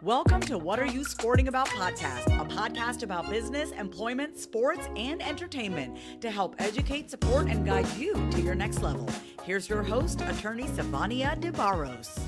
Welcome to What Are You Sporting About podcast, a podcast about business, employment, sports, and entertainment to help educate, support, and guide you to your next level. Here's your host, attorney Sivonnia DeBarros.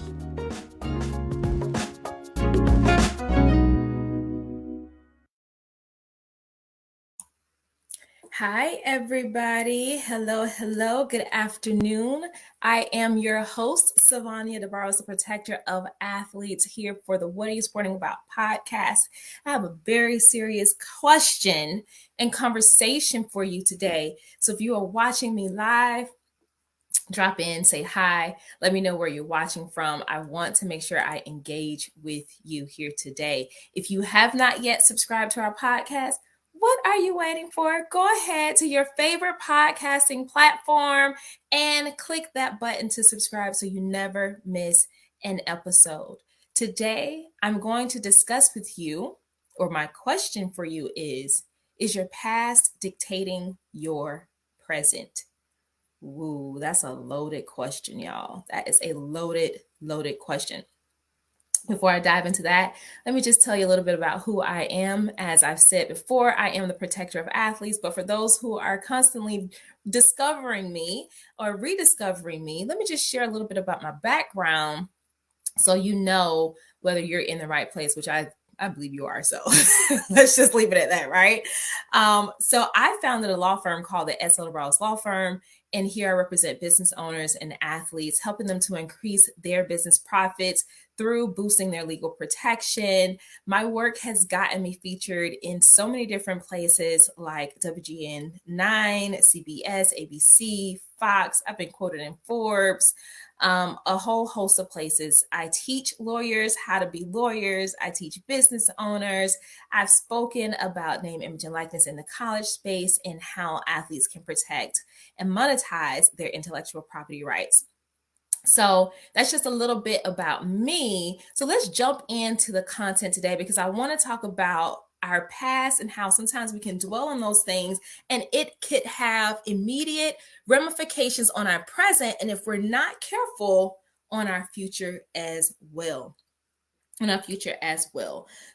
Hi, everybody. Hello. Good afternoon. I am your host, Sivonnia DeBarros, the protector of athletes, here for the What Are You Sporting About podcast. I have a very serious question and conversation for you today. So if you are watching me live, drop in, say hi, let me know where you're watching from. I want to make sure I engage with you here today. If you have not yet subscribed to our podcast, what are you waiting for? Go ahead to your favorite podcasting platform and click that button to subscribe so you never miss an episode. Today, I'm going to discuss with you, or my question for you is your past dictating your present? Ooh, that's a loaded question, y'all. That is a loaded question. Before I dive into that, let me just tell you a little bit about who I am. As I've said before, I am the protector of athletes, but for those who are constantly discovering me or rediscovering me, let me just share a little bit about my background so you know whether you're in the right place, which I believe you are. So let's just leave it at that, right? So I founded a law firm called the S. DeBarros Law Firm. And here I represent business owners and athletes, helping them to increase their business profits through boosting their legal protection. My work has gotten me featured in so many different places like WGN9, CBS, ABC, Fox. I've been quoted in Forbes, a whole host of places. I teach lawyers how to be lawyers. I teach business owners. I've spoken about name, image, and likeness in the college space and how athletes can protect and monetize their intellectual property rights. So that's just a little bit about me. So let's jump into the content today because I want to talk about our past and how sometimes we can dwell on those things and it could have immediate ramifications on our present. And if we're not careful, on our future as well.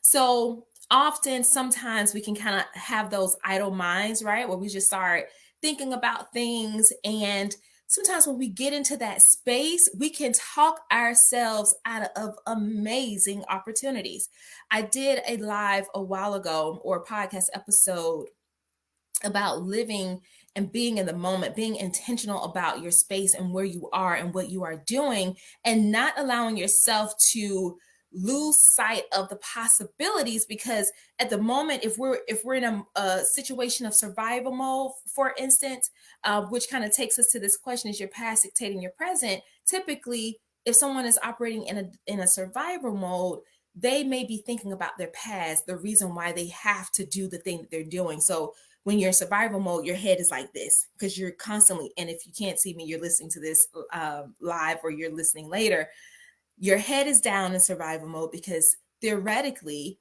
So often, sometimes we can kind of have those idle minds, right? Where we just start thinking about things. And sometimes when we get into that space, we can talk ourselves out of amazing opportunities. I did a live a while ago, or a podcast episode, about living and being in the moment, being intentional about your space and where you are and what you are doing, and not allowing yourself to lose sight of the possibilities. Because at the moment, if we're in a situation of survival mode, for instance, which kind of takes us to this question: is your past dictating your present? Typically, if someone is operating in a survival mode, they may be thinking about their past, the reason why they have to do the thing that they're doing. So when you're in survival mode, your head is like this because you're constantly, and if you can't see me, you're listening to this live or you're listening later, your head is down in survival mode because theoretically,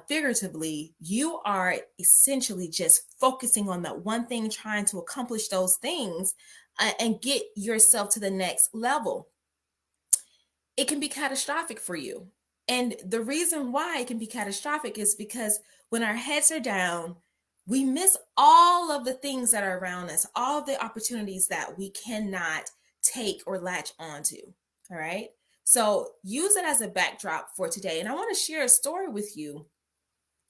figuratively, you are essentially just focusing on that one thing, trying to accomplish those things and get yourself to the next level. It can be catastrophic for you. And the reason why it can be catastrophic is because when our heads are down, we miss all of the things that are around us, all of the opportunities that we cannot take or latch onto. All right. So use it as a backdrop for today. And I want to share a story with you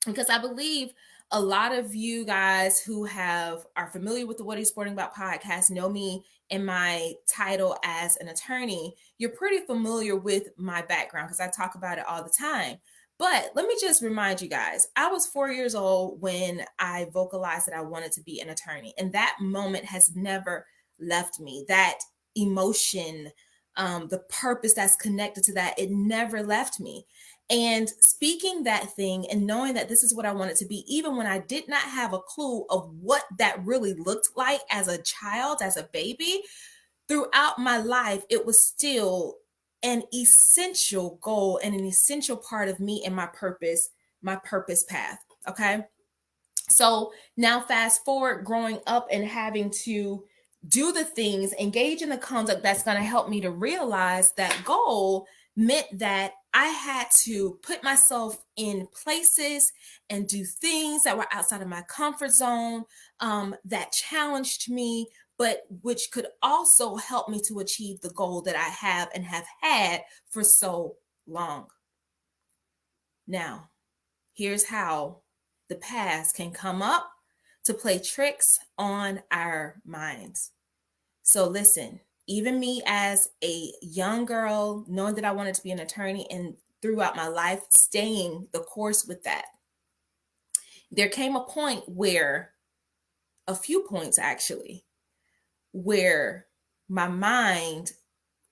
because I believe a lot of you guys who are familiar with the What Are You Sporting About podcast know me in my title as an attorney. You're pretty familiar with my background because I talk about it all the time. But let me just remind you guys, I was 4 years old when I vocalized that I wanted to be an attorney. And that moment has never left me. That emotion, the purpose that's connected to that, it never left me. And speaking that thing and knowing that this is what I wanted to be, even when I did not have a clue of what that really looked like as a child, as a baby, throughout my life, it was still an essential goal and an essential part of me and my purpose path. Okay. So now fast forward, growing up and having to do the things, engage in the conduct that's going to help me to realize that goal. meant that I had to put myself in places and do things that were outside of my comfort zone, that challenged me, but which could also help me to achieve the goal that I have and have had for so long. Now, here's how the past can come up to play tricks on our minds. So listen, even me as a young girl, knowing that I wanted to be an attorney and throughout my life, staying the course with that, there came a point where, a few points actually, where my mind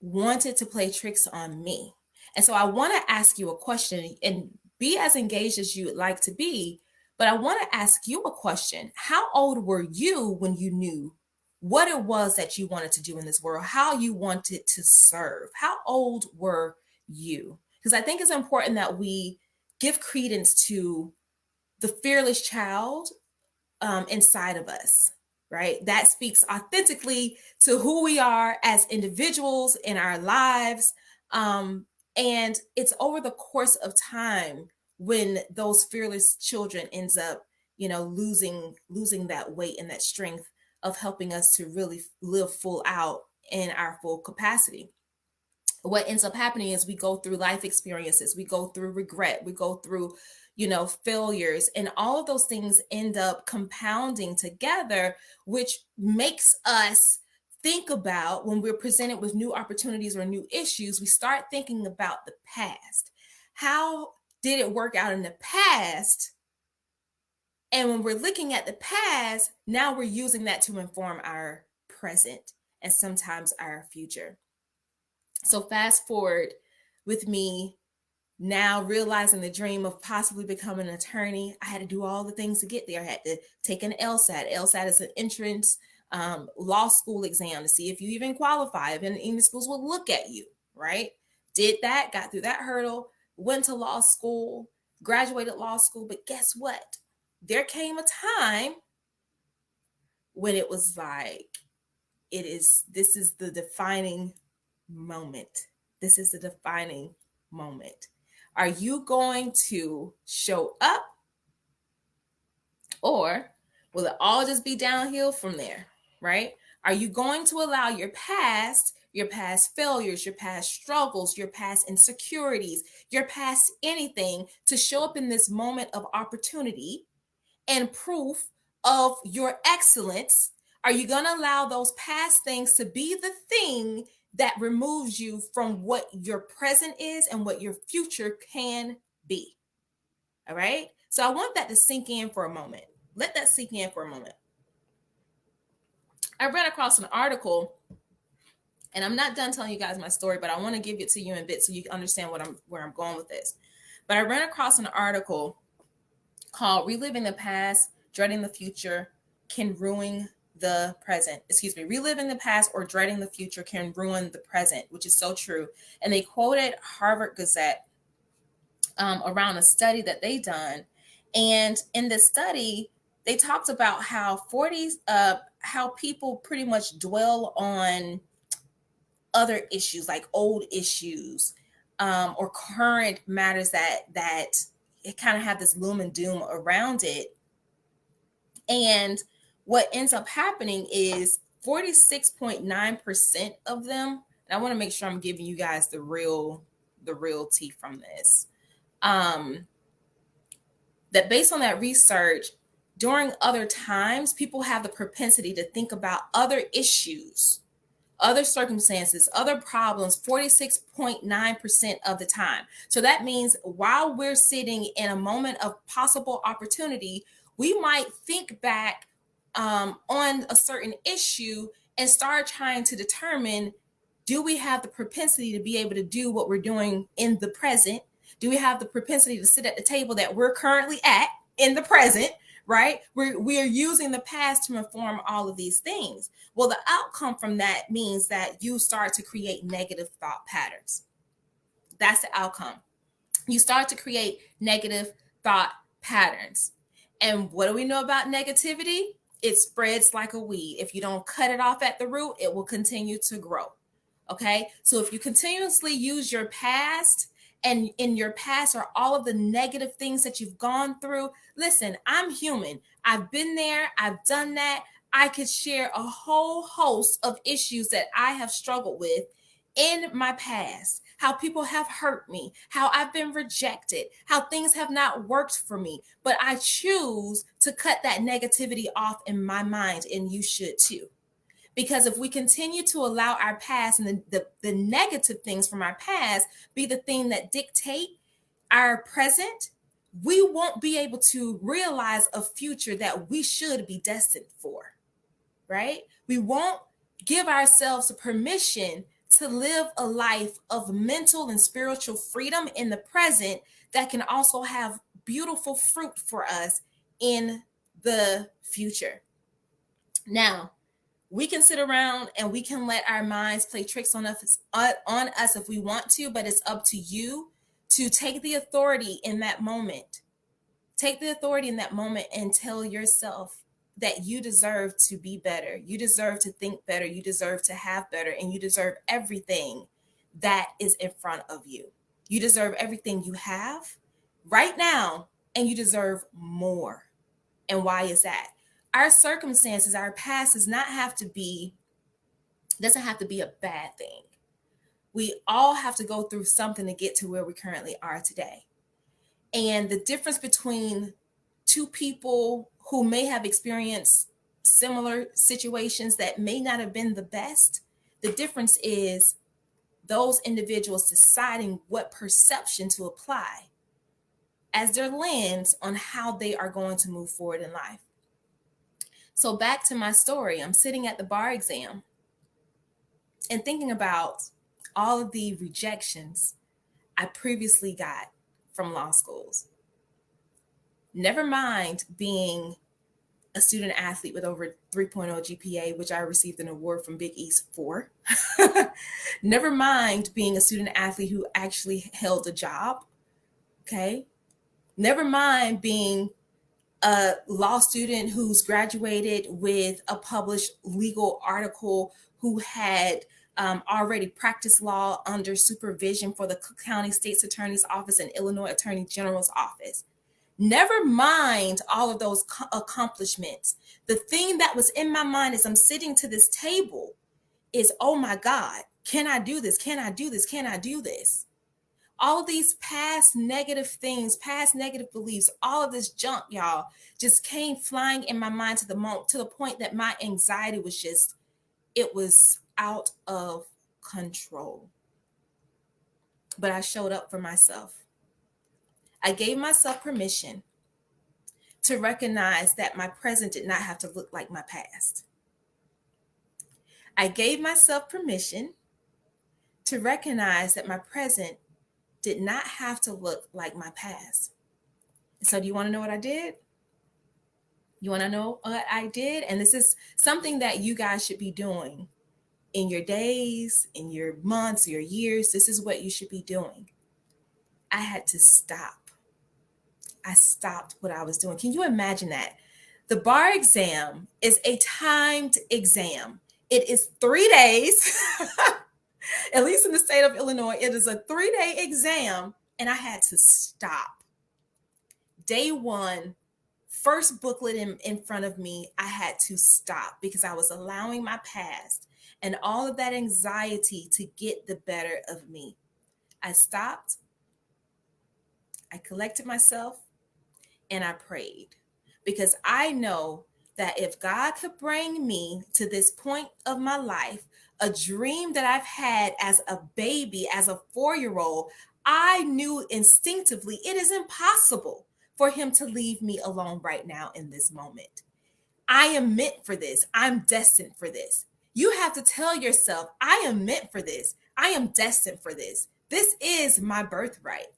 wanted to play tricks on me. And so I want to ask you a question, and be as engaged as you would like to be, but I want to ask you a question. How old were you when you knew what it was that you wanted to do in this world, how you wanted to serve? How old were you? Because I think it's important that we give credence to the fearless child inside of us, right? That speaks authentically to who we are as individuals in our lives. And it's over the course of time when those fearless children ends up, losing that weight and that strength of helping us to really live full out in our full capacity. What ends up happening is we go through life experiences, we go through regret, we go through failures, and all of those things end up compounding together, which makes us think about, when we're presented with new opportunities or new issues, we start thinking about the past. How did it work out in the past? And when we're looking at the past, now we're using that to inform our present and sometimes our future. So fast forward with me now realizing the dream of possibly becoming an attorney. I had to do all the things to get there. I had to take an LSAT. LSAT is an entrance law school exam to see if you even qualify, if any schools will look at you, right? Did that, got through that hurdle, went to law school, graduated law school. But guess what? There came a time when it was like, this is the defining moment. This is the defining moment. Are you going to show up, or will it all just be downhill from there, right? Are you going to allow your past failures, your past struggles, your past insecurities, your past anything to show up in this moment of opportunity and proof of your excellence? Are you going to allow those past things to be the thing that removes you from what your present is and what your future can be? All right. So I want that to sink in for a moment. Let that sink in for a moment. I ran across an article, and I'm not done telling you guys my story, but I want to give it to you in bits so you can understand where I'm going with this. But I ran across an article called "Reliving the Past, Dreading the Future Can Ruin the Present." Excuse me, reliving the past or dreading the future can ruin the present, which is so true. And they quoted Harvard Gazette around a study that they done. And in this study, they talked about how how people pretty much dwell on other issues, like old issues, or current matters that it kind of have this gloom and doom around it. And what ends up happening is 46.9% of them, and I want to make sure I'm giving you guys the real tea from this. That based on that research, during other times, people have the propensity to think about other issues, other circumstances, other problems 46.9% of the time. So that means while we're sitting in a moment of possible opportunity, we might think back on a certain issue and start trying to determine, do we have the propensity to be able to do what we're doing in the present? Do we have the propensity to sit at the table that we're currently at in the present, right? We're using the past to inform all of these things. Well, the outcome from that means that you start to create negative thought patterns. That's the outcome. You start to create negative thought patterns. And what do we know about negativity? It spreads like a weed. If you don't cut it off at the root, it will continue to grow. Okay. So if you continuously use your past, and in your past are all of the negative things that you've gone through, listen, I'm human. I've been there, I've done that. I could share a whole host of issues that I have struggled with in my past, how people have hurt me, how I've been rejected, how things have not worked for me. But I choose to cut that negativity off in my mind, and you should too. Because if we continue to allow our past and the negative things from our past be the thing that dictate our present, we won't be able to realize a future that we should be destined for, right? We won't give ourselves the permission to live a life of mental and spiritual freedom in the present that can also have beautiful fruit for us in the future. Now, we can sit around and we can let our minds play tricks on us if we want to, but it's up to you to take the authority in that moment. Take the authority in that moment and tell yourself that you deserve to be better. You deserve to think better. You deserve to have better. And you deserve everything that is in front of you. You deserve everything you have right now, and you deserve more. And why is that? Our circumstances, our past doesn't have to be a bad thing. We all have to go through something to get to where we currently are today. And the difference between two people who may have experienced similar situations that may not have been the best, the difference is those individuals deciding what perception to apply as their lens on how they are going to move forward in life. So back to my story, I'm sitting at the bar exam and thinking about all of the rejections I previously got from law schools. Never mind being a student athlete with over 3.0 GPA, which I received an award from Big East for. Never mind being a student athlete who actually held a job. Okay. Never mind being a law student who's graduated with a published legal article, who had already practiced law under supervision for the Cook County State's Attorney's Office and Illinois Attorney General's Office. Never mind all of those accomplishments. The thing that was in my mind as I'm sitting to this table is, oh my God, can I do this? Can I do this? Can I do this? All of these past negative things, past negative beliefs, all of this junk, y'all, just came flying in my mind to the point that my anxiety it was out of control. But I showed up for myself. I gave myself permission to recognize that my present did not have to look like my past. I gave myself permission to recognize that my present did not have to look like my past. So do you want to know what I did? You want to know what I did? And this is something that you guys should be doing in your days, in your months, your years. This is what you should be doing. I had to stop. I stopped what I was doing. Can you imagine that? The bar exam is a timed exam. It is 3 days. At least in the state of Illinois, it is a 3-day exam, and I had to stop. Day one, first booklet in front of me, I had to stop because I was allowing my past and all of that anxiety to get the better of me. I stopped, I collected myself, and I prayed, because I know that if God could bring me to this point of my life, a dream that I've had as a baby, as a 4-year-old, I knew instinctively it is impossible for him to leave me alone right now in this moment. I am meant for this. I'm destined for this. You have to tell yourself, I am meant for this. I am destined for this. This is my birthright.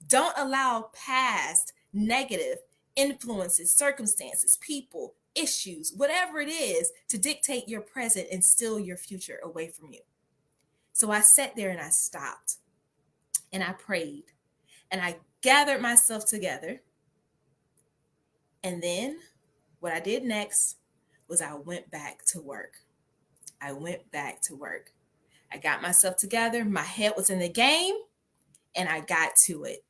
Don't allow past negative influences, circumstances, people, issues, whatever it is, to dictate your present and steal your future away from you. So I sat there and I stopped and I prayed and I gathered myself together. And then what I did next was I went back to work. I went back to work. I got myself together. My head was in the game and I got to it.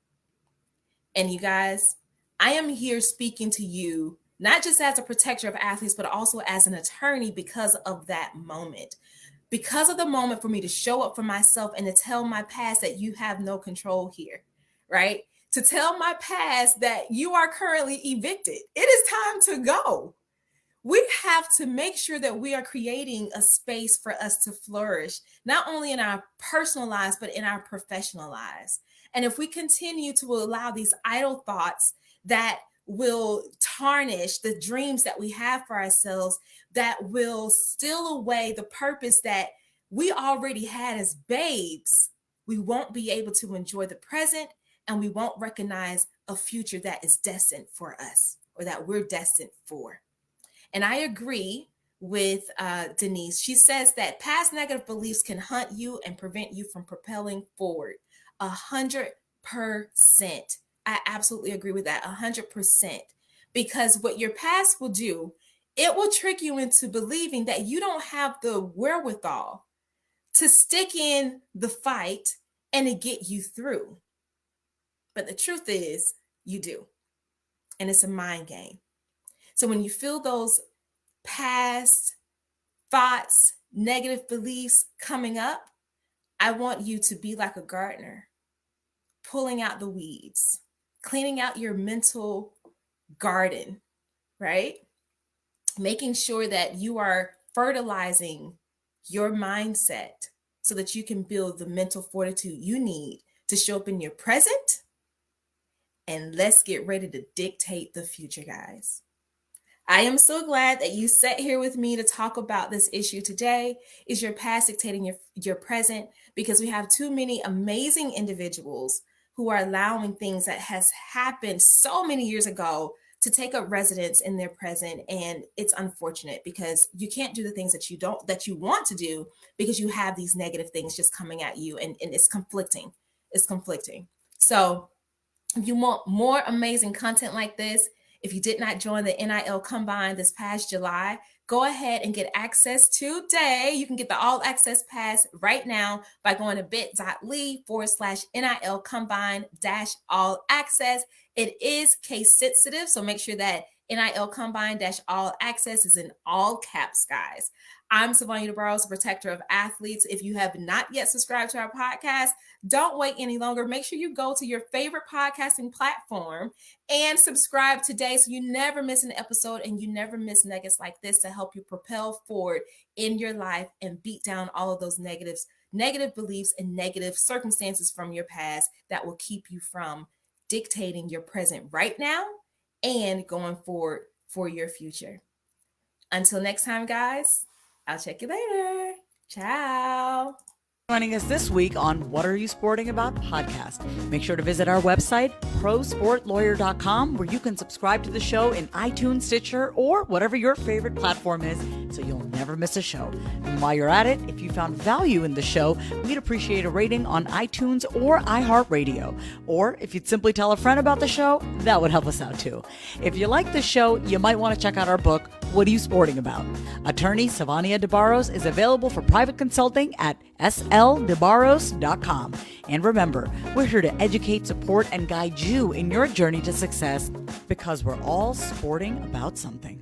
And you guys, I am here speaking to you, not just as a protector of athletes, but also as an attorney because of that moment. Because of the moment for me to show up for myself and to tell my past that you have no control here, right? To tell my past that you are currently evicted. It is time to go. We have to make sure that we are creating a space for us to flourish, not only in our personal lives, but in our professional lives. And if we continue to allow these idle thoughts that will tarnish the dreams that we have for ourselves, that will steal away the purpose that we already had as babes, we won't be able to enjoy the present and we won't recognize a future that is destined for us or that we're destined for. And I agree with Denise. She says that past negative beliefs can hunt you and prevent you from propelling forward. 100%. I absolutely agree with that. 100%. Because what your past will do, it will trick you into believing that you don't have the wherewithal to stick in the fight and to get you through. But the truth is, you do. And it's a mind game. So when you feel those past thoughts, negative beliefs coming up, I want you to be like a gardener, pulling out the weeds, cleaning out your mental garden, right? Making sure that you are fertilizing your mindset so that you can build the mental fortitude you need to show up in your present. And let's get ready to dictate the future, guys. I am so glad that you sat here with me to talk about this issue today. Is your past dictating your present? Because we have too many amazing individuals who are allowing things that has happened so many years ago to take up residence in their present. And it's unfortunate because you can't do the things that you want to do because you have these negative things just coming at you, and it's conflicting. It's conflicting. So if you want more amazing content like this, if you did not join the NIL Combine this past July, go ahead and get access today. You can get the all access pass right now by going to bit.ly/NIL Combine-all access. It is case sensitive, so make sure that NIL Combine-all access is in all caps, guys. I'm Sivonnia DeBarros, protector of athletes. If you have not yet subscribed to our podcast, don't wait any longer. Make sure you go to your favorite podcasting platform and subscribe today so you never miss an episode and you never miss nuggets like this to help you propel forward in your life and beat down all of those negative beliefs and negative circumstances from your past that will keep you from dictating your present right now and going forward for your future. Until next time, guys, I'll check you later. Ciao. Joining us this week on What Are You Sporting About podcast. Make sure to visit our website, prosportlawyer.com, where you can subscribe to the show in iTunes, Stitcher, or whatever your favorite platform is, so you'll never miss a show. And while you're at it, if you found value in the show, we'd appreciate a rating on iTunes or iHeartRadio. Or if you'd simply tell a friend about the show, that would help us out too. If you like the show, you might want to check out our book, What Are You Sporting About? Attorney Sivonnia DeBarros is available for private consulting at sldebarros.com. And remember, we're here to educate, support, and guide you in your journey to success because we're all sporting about something.